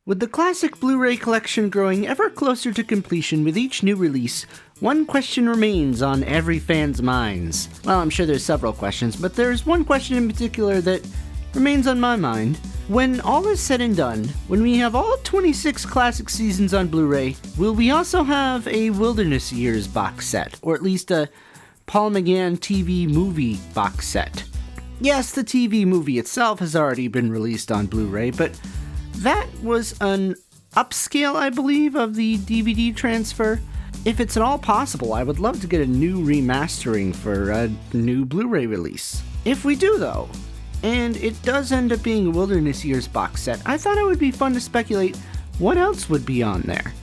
With the Classic Blu Ray Collection growing ever closer to completion with each new release, one question remains on every fan's minds. Well, I'm sure there's several questions, but there's one question in particular that remains on my mind. When all is said and done, when we have all 26 classic seasons on Blu-ray, will we also have a Wilderness Years box set, or at least a Paul McGann TV movie box set? Yes, the TV movie itself has already been released on Blu-ray, but that was an upscale, I believe, of the DVD transfer. If it's at all possible, I would love to get a new remastering for a new Blu-ray release. If we do, though, and it does end up being a Wilderness Years box set, I thought it would be fun to speculate what else would be on there.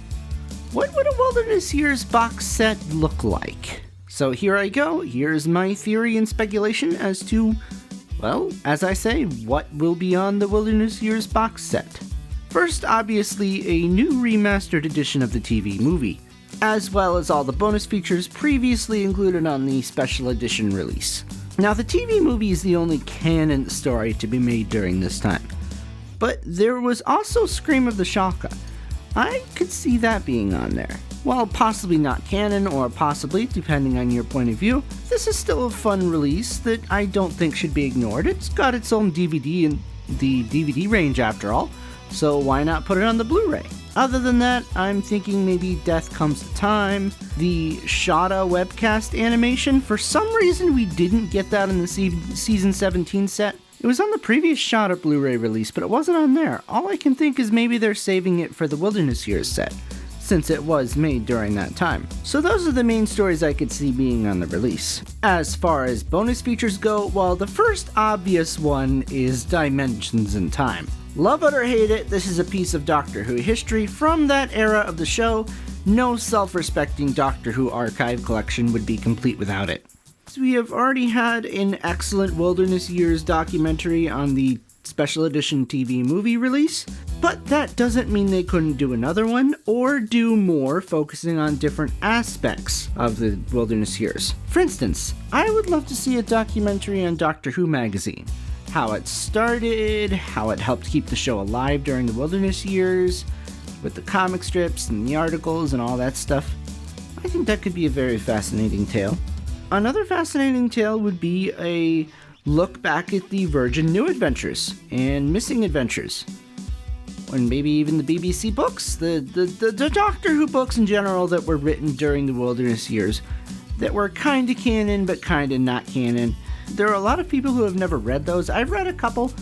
What would a Wilderness Years box set look like? So here I go. Here's my theory and speculation as to, well, as I say, what will be on the Wilderness Years box set. First, obviously, a new remastered edition of the TV movie, as well as all the bonus features previously included on the special edition release. Now, the TV movie is the only canon story to be made during this time, but there was also Scream of the Shaka. I could see that being on there. While possibly not canon, or possibly, depending on your point of view, this is still a fun release that I don't think should be ignored. It's got its own DVD in the DVD range after all, so why not put it on the Blu-ray? Other than that, I'm thinking maybe Death Comes to Time, the Shada webcast animation. For some reason, we didn't get that in the Season 17 set. It was on the previous Shada Blu-ray release, but it wasn't on there. All I can think is maybe they're saving it for the Wilderness Years set, since it was made during that time. So those are the main stories I could see being on the release. As far as bonus features go, well, the first obvious one is Dimensions in Time. Love it or hate it, this is a piece of Doctor Who history from that era of the show. No self-respecting Doctor Who archive collection would be complete without it. So we have already had an excellent Wilderness Years documentary on the special edition TV movie release, but that doesn't mean they couldn't do another one or do more focusing on different aspects of the Wilderness Years. For instance, I would love to see a documentary on Doctor Who magazine. How it started, how it helped keep the show alive during the Wilderness Years, with the comic strips and the articles and all that stuff. I think that could be a very fascinating tale. Another fascinating tale would be a look back at the Virgin New Adventures and Missing Adventures. And maybe even the BBC books, the Doctor Who books in general that were written during the Wilderness Years, that were kinda canon but kinda not canon. There are a lot of people who have never read those. I've read a couple.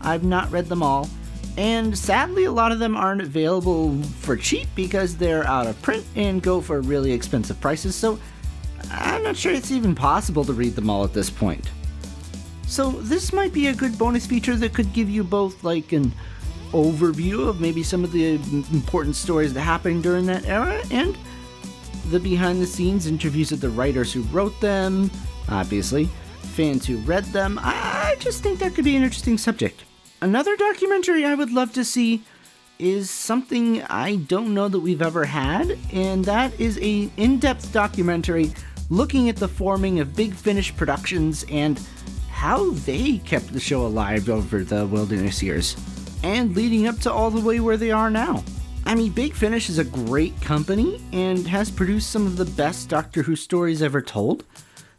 I've not read them all. And sadly, a lot of them aren't available for cheap because they're out of print and go for really expensive prices, so I'm not sure it's even possible to read them all at this point. So this might be a good bonus feature that could give you both like an overview of maybe some of the important stories that happened during that era and the behind the scenes interviews of the writers who wrote them, obviously, fans who read them. I just think that could be an interesting subject. Another documentary I would love to see is something I don't know that we've ever had, and that is an in-depth documentary looking at the forming of Big Finish Productions and how they kept the show alive over the Wilderness Years, and leading up to all the way where they are now. I mean, Big Finish is a great company and has produced some of the best Doctor Who stories ever told,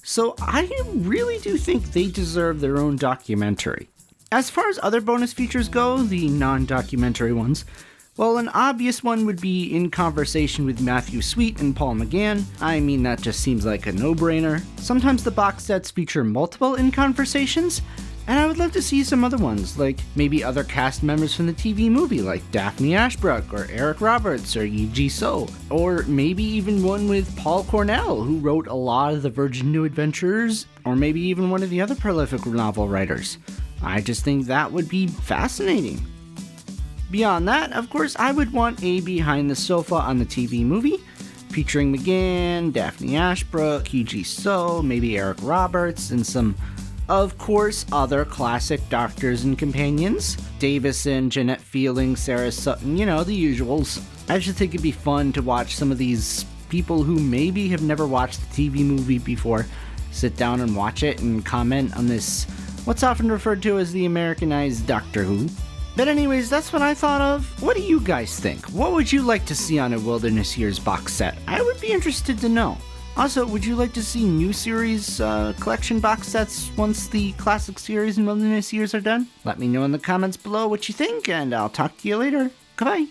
so I really do think they deserve their own documentary. As far as other bonus features go, the non-documentary ones, well, an obvious one would be In Conversation with Matthew Sweet and Paul McGann. I mean, that just seems like a no-brainer. Sometimes the box sets feature multiple In Conversations, and I would love to see some other ones, like maybe other cast members from the TV movie, like Daphne Ashbrook, or Eric Roberts, or Yi So, or maybe even one with Paul Cornell, who wrote a lot of the Virgin New Adventures, or maybe even one of the other prolific novel writers. I just think that would be fascinating. Beyond that, of course, I would want a Behind the Sofa on the TV movie, featuring McGann, Daphne Ashbrook, Yi So, maybe Eric Roberts, and some, of course, other classic doctors and companions. Davison, Jeanette Fielding, Sarah Sutton, you know, the usuals. I just think it'd be fun to watch some of these people who maybe have never watched the TV movie before sit down and watch it and comment on this, what's often referred to as the Americanized Doctor Who. But anyways, that's what I thought of. What do you guys think? What would you like to see on a Wilderness Years box set? I would be interested to know. Also, would you like to see new series collection box sets once the Classic Series and Wilderness Years are done? Let me know in the comments below what you think, and I'll talk to you later. Goodbye.